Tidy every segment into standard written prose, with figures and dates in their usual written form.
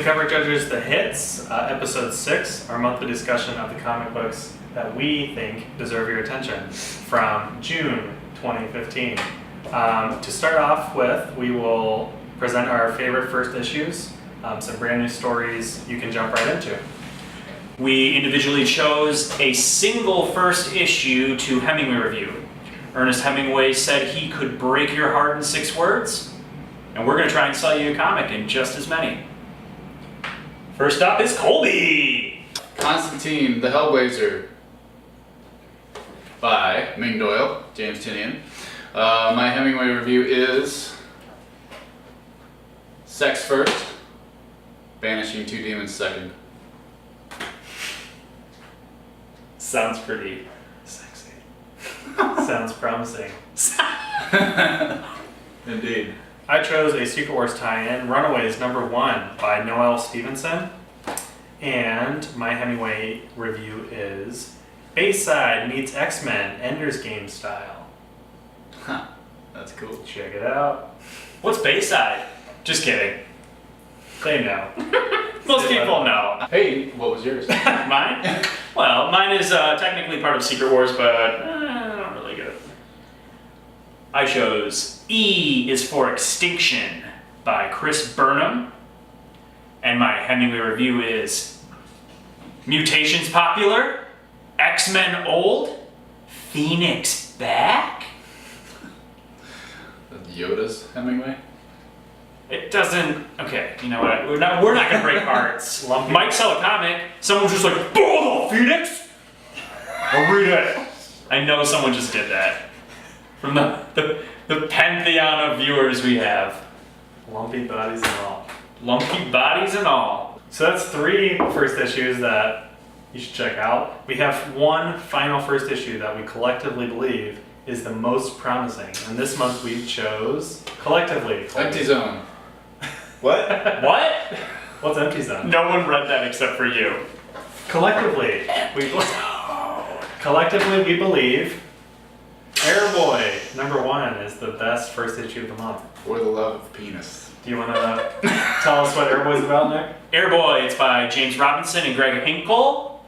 Cover Judges The Hits, Episode 6, our monthly discussion of the comic books that we think deserve your attention from June 2015. To start off with, we will present our favorite first issues, some brand new stories you can jump right into. We individually chose a single first issue to Hemingway review. Ernest Hemingway said he could break your heart in 6 words, and we're going to try and sell you a comic in just as many. First up is Colby! Constantine the Hellblazer by Ming Doyle, James Tynion. My Hemingway review is Sex First, Banishing Two Demons Second. Sounds pretty sexy. Sounds promising. Indeed. I chose a Secret Wars tie-in, Runaways #1 by Noel Stevenson. And my Hemingway review is Bayside meets X-Men, Ender's Game style. Huh, that's cool. Check it out. What's Bayside? Just kidding. They know. Most people know. Hey, what was yours? Mine? Well, mine is technically part of Secret Wars, but not really good. I chose E is for Extinction by Chris Burnham. And my Hemingway review is Mutations popular, X-Men old, Phoenix back? Yoda's Hemingway? It doesn't. Okay, you know what? We're not gonna break hearts. Might sell a comic. Someone's just like, oh, Phoenix. I'll read it. I know someone just did that. From the pantheon of viewers we have, Lumpy bodies and all. lumpy bodies and all. So that's 3 first issues that you should check out. We have one final first issue that we collectively believe is the most promising. And this month we chose collectively. Empty Zone. What? What? What's Empty Zone? No one read that except for you. Collectively, we believe Airboy #1 is the best first issue of the month. For the Love of Penis. Do you want to tell us what Airboy's about, Nick? Airboy, it's by James Robinson and Greg Hinkle.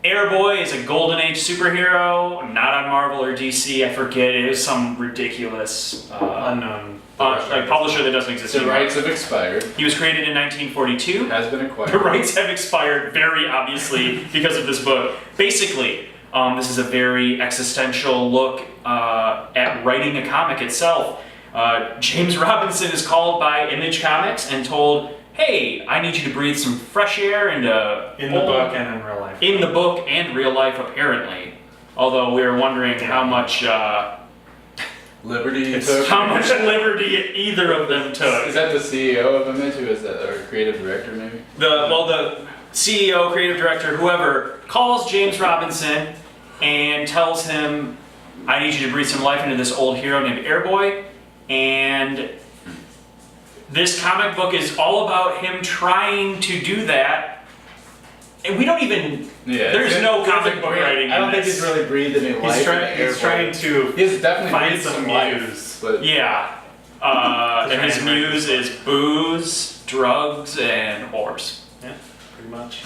Airboy is a Golden Age superhero, not on Marvel or DC, I forget, it was some ridiculous Unknown. publisher that doesn't exist The anymore. rights have expired. He was created in 1942. Has been acquired. The rights have expired very obviously because of this book. Basically, this is a very existential look at writing a comic itself. James Robinson is called by Image Comics and told, hey, I need you to breathe some fresh air into... In the book and in real life. In the book and real life, apparently. Although we were wondering how much... Liberty It's took. how much liberty either of them took. Is that the CEO of Image? Who is that? Or creative director, maybe? The CEO, creative director, whoever, calls James Robinson and tells him, I need you to breathe some life into this old hero named Airboy. And this comic book is all about him trying to do that. And we don't even... Yeah. There's no comic book writing I don't in think this. he's really breathed any life. He's trying to He's definitely find breathed some life, muse. but Yeah. And his muse is booze, drugs, and whores. Yeah, pretty much.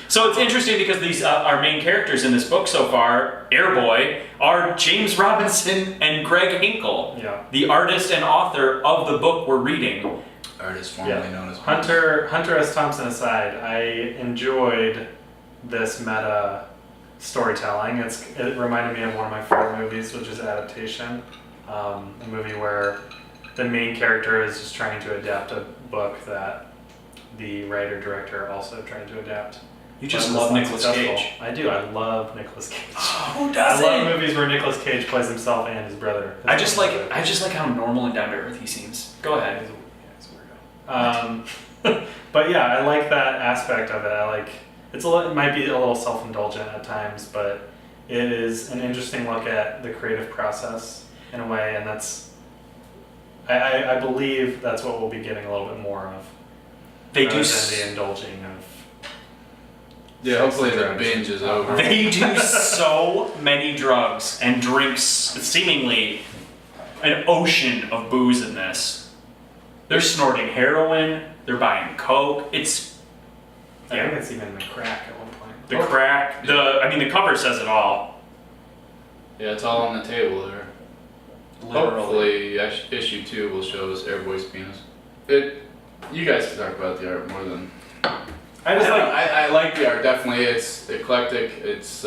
So it's interesting because these our main characters in this book so far, Airboy, are James Robinson and Greg Hinkle, Yeah. the artist and author of the book we're reading. artist formerly known as Hunter S. Thompson aside, I enjoyed this meta storytelling. It reminded me of one of my favorite movies, which is Adaptation, a movie where the main character is just trying to adapt a book that the writer-director also tried to adapt. You just But love it's not Nicolas successful. Cage. I do. I love Nicolas Cage. Who I doesn't? love movies where Nicolas Cage plays himself and his brother. I just like how normal and down to earth he seems. Go ahead. He's a weirdo. But yeah, I like that aspect of it. I like it might be a little self-indulgent at times, but it is an interesting look at the creative process in a way, and that's I believe that's what we'll be getting a little bit more of. They rather do. than the indulging of. Yeah, hopefully the binge is over. They do so many drugs and drinks seemingly an ocean of booze in this. They're snorting heroin, They're buying Coke. It's I think it's even in the crack at one point. the crack. The cover says it all. Yeah, it's all on the table there. Hopefully, issue 2 will show us Airboy's penis. You guys can talk about the art more than. I like the art, definitely. It's eclectic, it's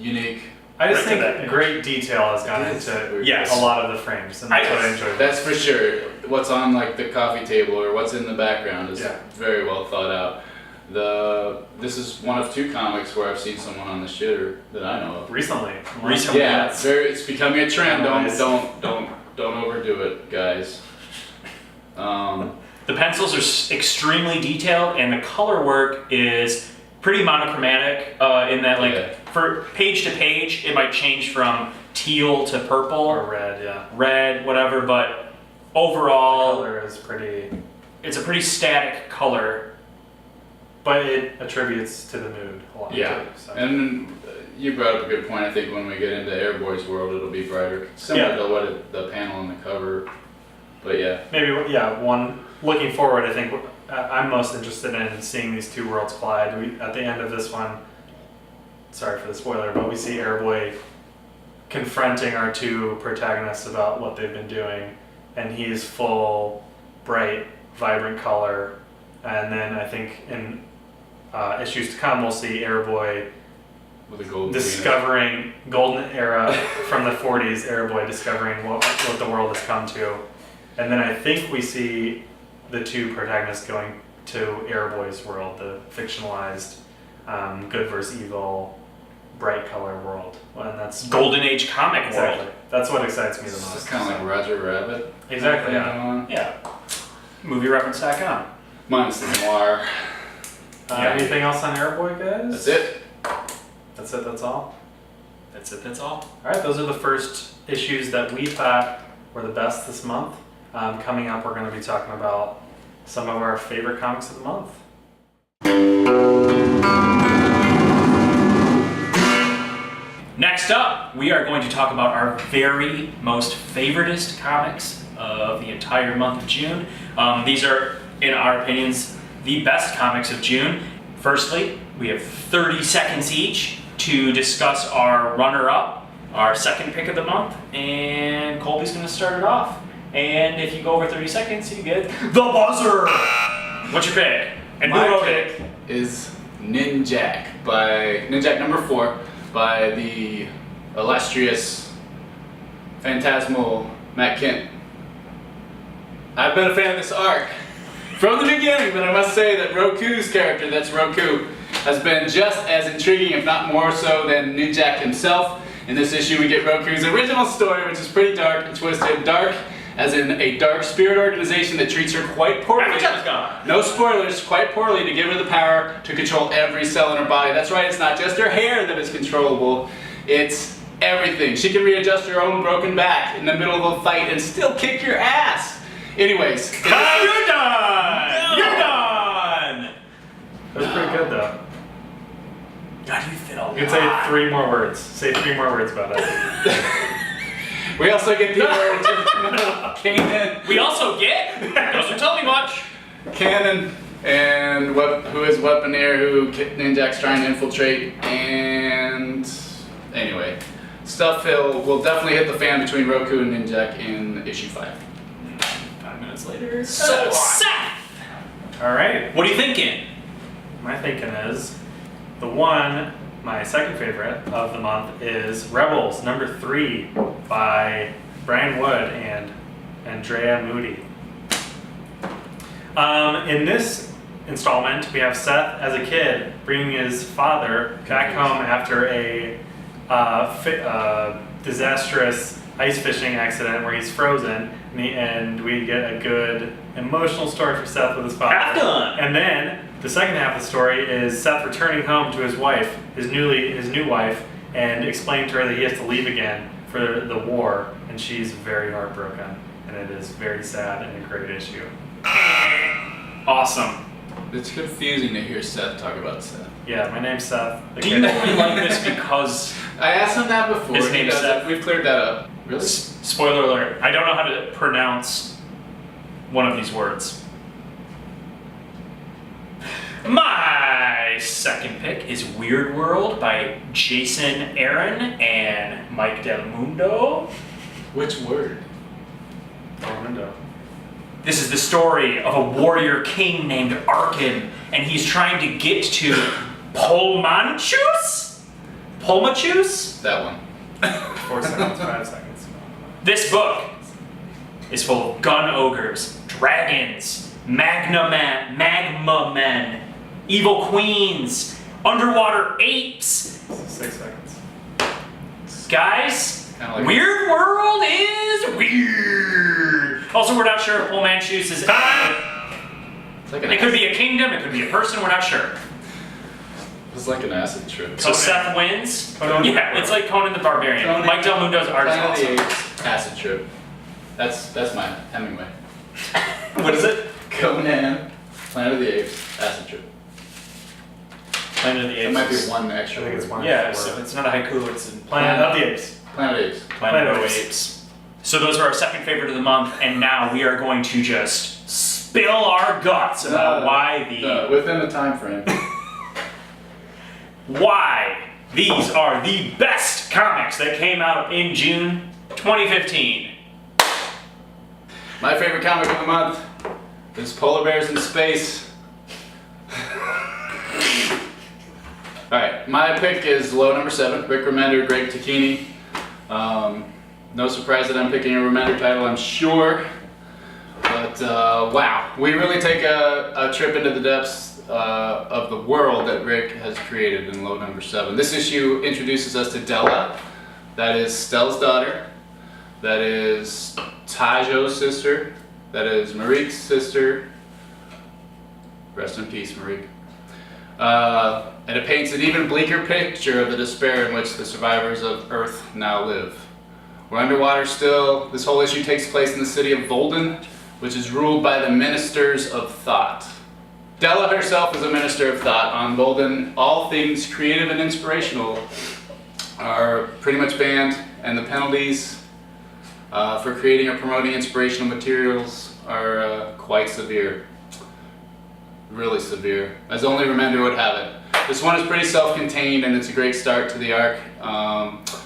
unique. I just Right to think that great detail has gone It is into very Yes. a lot of the frames, and that's what I enjoyed. That's for sure. What's on like the coffee table or what's in the background is Yeah. very well thought out. This is one of 2 comics where I've seen someone on the shitter that I know of. Recently. Yeah, it's becoming a trend. Nice. Don't overdo it, guys. The pencils are extremely detailed, and the color work is pretty monochromatic. In that, like, Yeah. for page to page, it might change from teal to purple, Or red, yeah. red, whatever. But The overall, color is pretty, it's a pretty static color. but it attributes to the mood a lot. Yeah, too, so. and you brought up a good point. I think when we get into Airboy's world, it'll be brighter, similar to what the panel on the cover. But yeah, Maybe, looking forward, I think I'm most interested in seeing these 2 worlds collide. At the end of this one, sorry for the spoiler, but we see Airboy confronting our 2 protagonists about what they've been doing, and he's full, bright, vibrant color. And then I think in issues to come, we'll see Airboy with a golden discovering golden era from the 40s, Airboy discovering what the world has come to. And then I think we see the 2 protagonists going to Airboy's world, the fictionalized good versus evil, bright color world. And that's Golden Age comic exactly. world. That's what excites me the It's most. kind of like Roger Rabbit. Exactly, yeah. Yeah. MovieReference.com. Minus the noir. Anything else on Airboy, guys? That's it. That's it, that's all? That's it, that's all. Alright, those are the first issues that we thought were the best this month. Coming up, we're going to be talking about some of our favorite comics of the month. Next up, we are going to talk about our very most favoritist comics of the entire month of June. These are, in our opinions, the best comics of June. Firstly, we have 30 seconds each to discuss our runner-up, our second pick of the month, and Colby's going to start it off. And if you go over 30 seconds, you get the buzzer! What's your pick? And who My wrote pick it? is Ninjak by Ninjak number 4 by the illustrious, phantasmal Matt Kent. I've been a fan of this arc from the beginning, but I must say that Roku's character, that's Roku, has been just as intriguing, if not more so, than Ninjak himself. In this issue, we get Roku's original story, which is pretty dark and twisted. Dark, as in a dark spirit organization that treats her quite poorly. Time gone. No spoilers, quite poorly, to give her the power to control every cell in her body. That's right, it's not just her hair that is controllable, it's everything. She can readjust her own broken back in the middle of a fight and still kick your ass. Anyways. You're done! You're done! That was pretty good, though. God, you fit a lot. You can say 3 more words. Say 3 more words about it. We also get the Kanan. We also get, doesn't tell me much. Kanan and who is Weaponeer, who Ninjak's trying to infiltrate, and anyway, stuff will definitely hit the fan between Roku and Ninjak in issue 5. 5 minutes later. So, Seth! Alright, What are you thinking? my thinking is my second favorite of the month is Rebels, number 3 by Brian Wood and Andrea Moody. In this installment, we have Seth as a kid bringing his father back home after a disastrous ice fishing accident where he's frozen, and we get a good emotional story for Seth with his father. Half done. And then the second half of the story is Seth returning home to his wife, his new wife, and explaining to her that he has to leave again for the war, and she's very heartbroken, and it is very sad and a great issue. Awesome. It's confusing to hear Seth talk about Seth. Yeah, my name's Seth. Do you only like this because, I asked him that before. His He name's does Seth. it. We've cleared that up. Really? spoiler alert, I don't know how to pronounce one of these words. My second pick is Weird World by Jason Aaron and Mike Del Mundo. Which word? Window. This is the story of a warrior king named Arkin, and he's trying to get to Polmanchus? Polmachus? That one. 4 seconds, 5 seconds. This book is full of gun ogres, dragons, magma men, evil queens, underwater apes. 6 seconds. Guys, Kinda like- Weird World is weird. Also, we're not sure if Polmanchus is. It's like It could be a kingdom, it could be a person, we're not sure. It's like an acid trip. So Conan. Seth wins. Conan. Yeah, it's like Conan the Barbarian. Conan. Mike Del Mundo's art is Planet of the awesome. Apes, acid trip. That's my Hemingway. What is it? Conan, Planet of the Apes, acid trip. Planet of the Apes. That might be one extra I think it's word. one. Yeah, so it's not a haiku, it's a Planet of the Apes. Planet of the Apes. Planet of Planet of Apes. So those are our second favorite of the month, and now we are going to just spill our guts about Within the time frame. why these are the best comics that came out in June 2015. My favorite comic of the month is Polar Bears in Space. Alright, my pick is low number 7, Rick Remender, Greg Tacchini. No surprise that I'm picking a Remender title, I'm sure. But wow, we really take a trip into the depths of the world that Rick has created in low number 7. This issue introduces us to Della, that is Stella's daughter, that is Tajo's sister, that is Marique's sister. Rest in peace, Marique. And it paints an even bleaker picture of the despair in which the survivors of Earth now live. We're underwater still. This whole issue takes place in the city of Volden, which is ruled by the Ministers of Thought. Della herself is a Minister of Thought. On Volden, all things creative and inspirational are pretty much banned, and the penalties for creating or promoting inspirational materials are quite severe. Really severe, as only Remender would have it. This one is pretty self-contained, and it's a great start to the arc.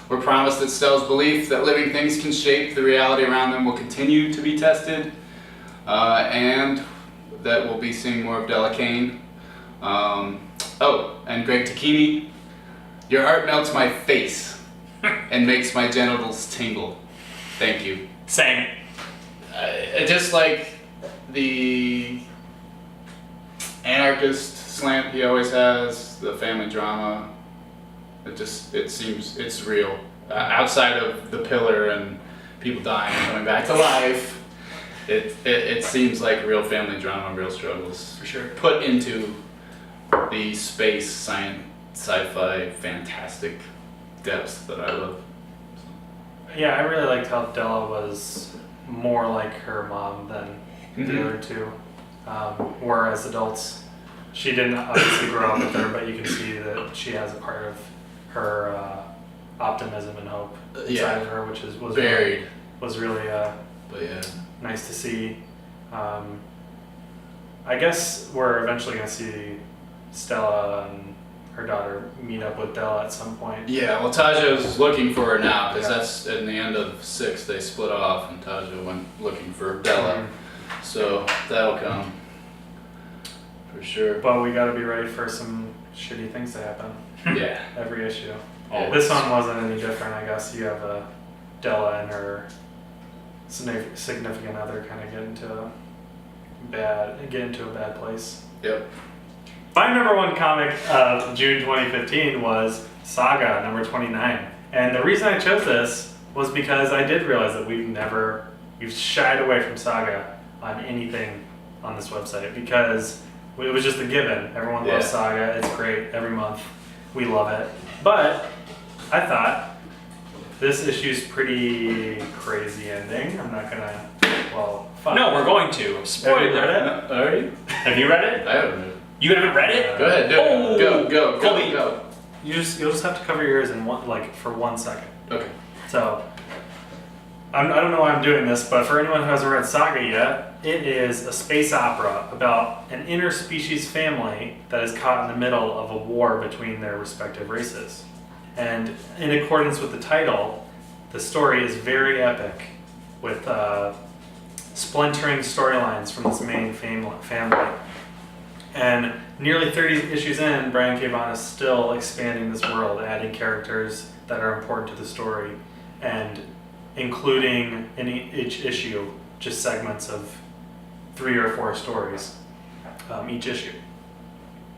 We're promised that Stella's belief that living things can shape the reality around them will continue to be tested, and that we'll be seeing more of Della Kane. Oh, and Greg Tacchini, your art melts my face and makes my genitals tingle. Thank you. Same. Just like the anarchist slant he always has, the family drama, it seems it's real. Outside of the pillar and people dying and coming back to life, it seems like real family drama, real struggles. For sure. Put into the space, science, sci-fi, fantastic depths that I love. Yeah, I really liked how Della was more like her mom than the other two. Whereas adults, she didn't obviously grow up with her, but you can see that she has a part of her optimism and hope inside of her, which was Buried. was really But yeah. nice to see. I guess we're eventually going to see Stella and her daughter meet up with Della at some point. Yeah, well, Tajo's looking for her now, because Yeah. that's in the end of 6, they split off, and Tajo went looking for Della. So that'll come. For sure. But we got to be ready for some shitty things to happen Yeah. every issue. Always. This one wasn't any different, I guess. You have Della and her significant other kind of get into a bad place. Yep. My number one comic of June 2015 was Saga number 29. And the reason I chose this was because I did realize that we've shied away from Saga on anything on this website because it was just a given. Everyone loves Yeah. Saga. It's great every month. We love it. But I thought this issue's pretty crazy ending. I'm not gonna, fuck. No, we're going to. Have you read Spoiler. it? Alright. Have you read it? I haven't read it. You haven't read it? Go ahead, do it. Oh. Go, Colby. go. You'll just have to cover your ears for 1 second. Okay. So, I don't know why I'm doing this, but for anyone who hasn't read Saga yet, it is a space opera about an interspecies family that is caught in the middle of a war between their respective races. And in accordance with the title, the story is very epic, with splintering storylines from this main family. And nearly 30 issues in, Brian K. Vaughan is still expanding this world, adding characters that are important to the story, and including in each issue just segments of 3 or 4 stories each issue.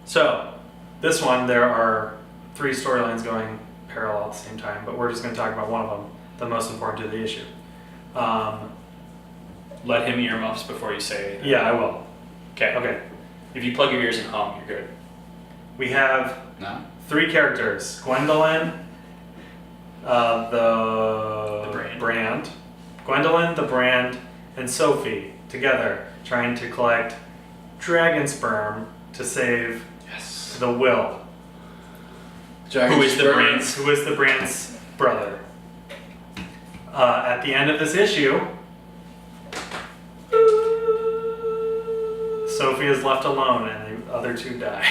So this one, there are 3 storylines going parallel at the same time, but we're just going to talk about one of them, the most important to the issue. Let him earmuffs before you say anything. Yeah, I will. Okay. If you plug your ears and hum, you're good. We have No? 3 characters: Gwendolyn, the brand, Gwendolyn, the brand, and Sophie together trying to collect dragon sperm to save Yes. the Will, Who is the brand's? who is the brand's brother. At the end of this issue, Sophie is left alone and the other 2 die.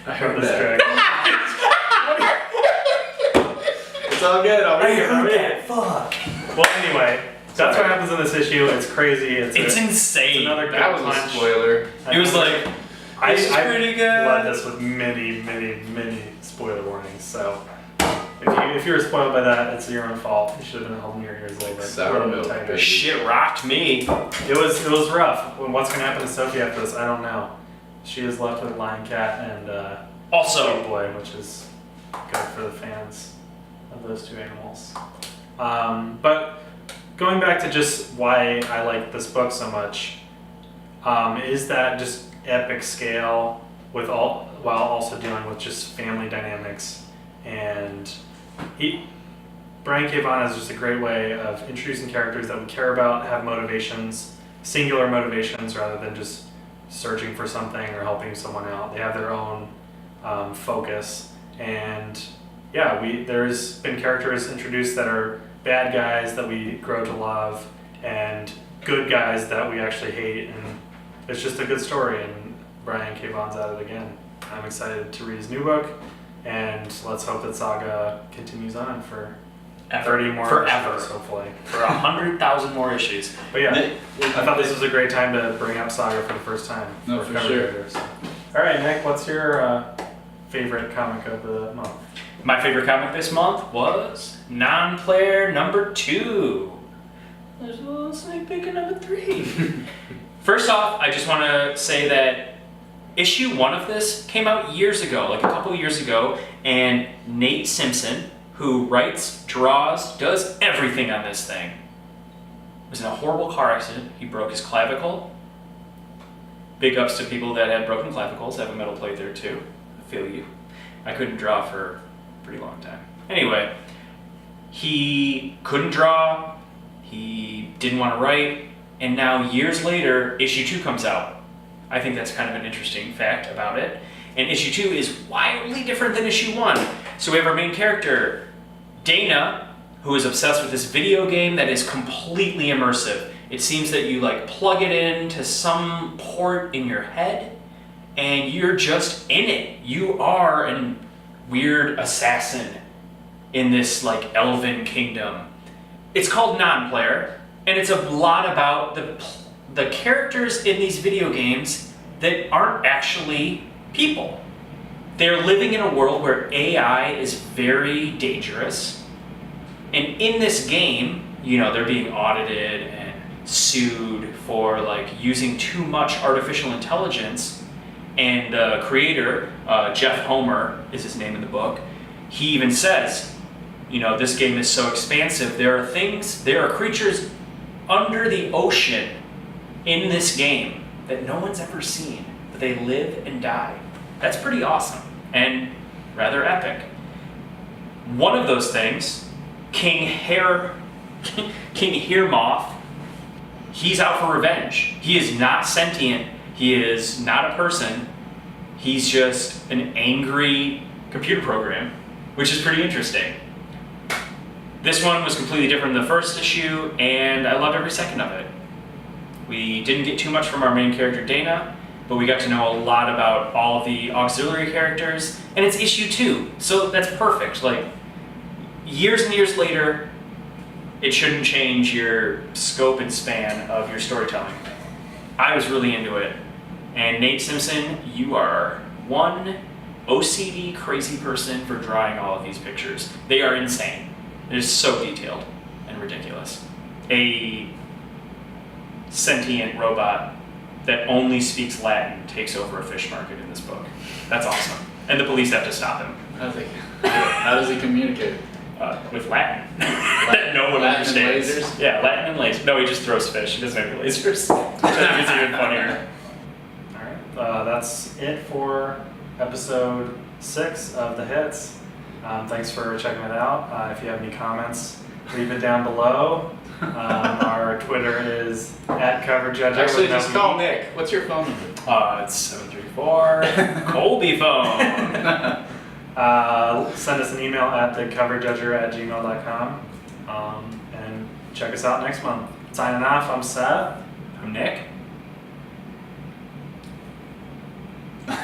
I from heard this that. dragon. It's all good. I'll read it. Fuck. Well, anyway, that's what happens in this issue. It's crazy. It's insane. It's another good That was punch. a spoiler. It was like, I this is pretty good. led this with many spoiler warnings. So if you were spoiled by that, it's your own fault. You should have been holding your ears a little bit. Sour a little bit milk, tighter. baby. shit rocked me. It was rough. What's gonna happen to Sophie after this? I don't know. She is left with Lion Cat and Sweet Also, Boy, which is good for the fans of those 2 animals. But going back to just why I like this book so much, is that just epic scale while also dealing with just family dynamics. And Brian K. Vaughan has just a great way of introducing characters that we care about, have motivations, singular motivations, rather than just searching for something or helping someone out. They have their own focus. And yeah, there's been characters introduced that are bad guys that we grow to love, and good guys that we actually hate, and it's just a good story, and Brian K. Vaughan's at it again. I'm excited to read his new book, and let's hope that Saga continues on for 30 more forever. issues, hopefully. For 100,000 more issues. But yeah, I thought this was a great time to bring up Saga for the first time. No, for cover sure. creators. All right, Nick, what's your favorite comic of the month? My favorite comic this month was Non-Player number 2. There's a little sneak peek of number 3. First off, I just want to say that issue 1 of this came out years ago, like a couple years ago, and Nate Simpson, who writes, draws, does everything on this thing, was in a horrible car accident. He broke his clavicle. Big ups to people that had broken clavicles. I have a metal plate there too. I feel you. I couldn't draw for a pretty long time. Anyway, he couldn't draw, he didn't want to write, and now years later, issue 2 comes out. I think that's kind of an interesting fact about it. And issue 2 is wildly different than issue 1. So we have our main character, Dana, who is obsessed with this video game that is completely immersive. It seems that you like plug it into some port in your head and you're just in it. You are a weird assassin in this like elven kingdom. It's called Non-Player, and it's a lot about the characters in these video games that aren't actually people. They're living in a world where AI is very dangerous. And in this game, you know, they're being audited and sued for like using too much artificial intelligence. And the creator, Jeff Homer is his name in the book, he even says, you know, this game is so expansive. There are creatures under the ocean in this game that no one's ever seen, but they live and die. That's pretty awesome and rather epic. One of those things, King Hearmoth, he's out for revenge. He is not sentient. He is not a person. He's just an angry computer program, which is pretty interesting. This one was completely different than the first issue, and I loved every second of it. We didn't get too much from our main character Dana, but we got to know a lot about all of the auxiliary characters, and it's issue 2, so that's perfect. Like, years and years later, it shouldn't change your scope and span of your storytelling. I was really into it, and Nate Simpson, you are one OCD crazy person for drawing all of these pictures. They are insane. They're so detailed and ridiculous. A sentient robot that only speaks Latin takes over a fish market in this book. That's awesome. And the police have to stop him How does he communicate? with Latin. That no one Latin and understands. lasers? Yeah, Latin and lasers. No, he just throws fish. He doesn't have any lasers. Which I think is even funnier. Alright, that's it for episode 6 of The Hits. Thanks for checking it out. If you have any comments, leave it down below. Our Twitter is @CoverJudger. Actually, with no just call E. Nick. What's your phone number? It's 734 Colby phone. Send us an email at thecoverdudger@gmail.com. And check us out next month. Signing off, I'm Seth. I'm Nick.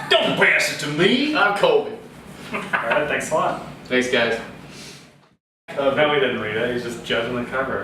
Don't pass it to me. I'm Colby. Alright, thanks a lot. Thanks, guys. No, he didn't read it. He's just judging the cover.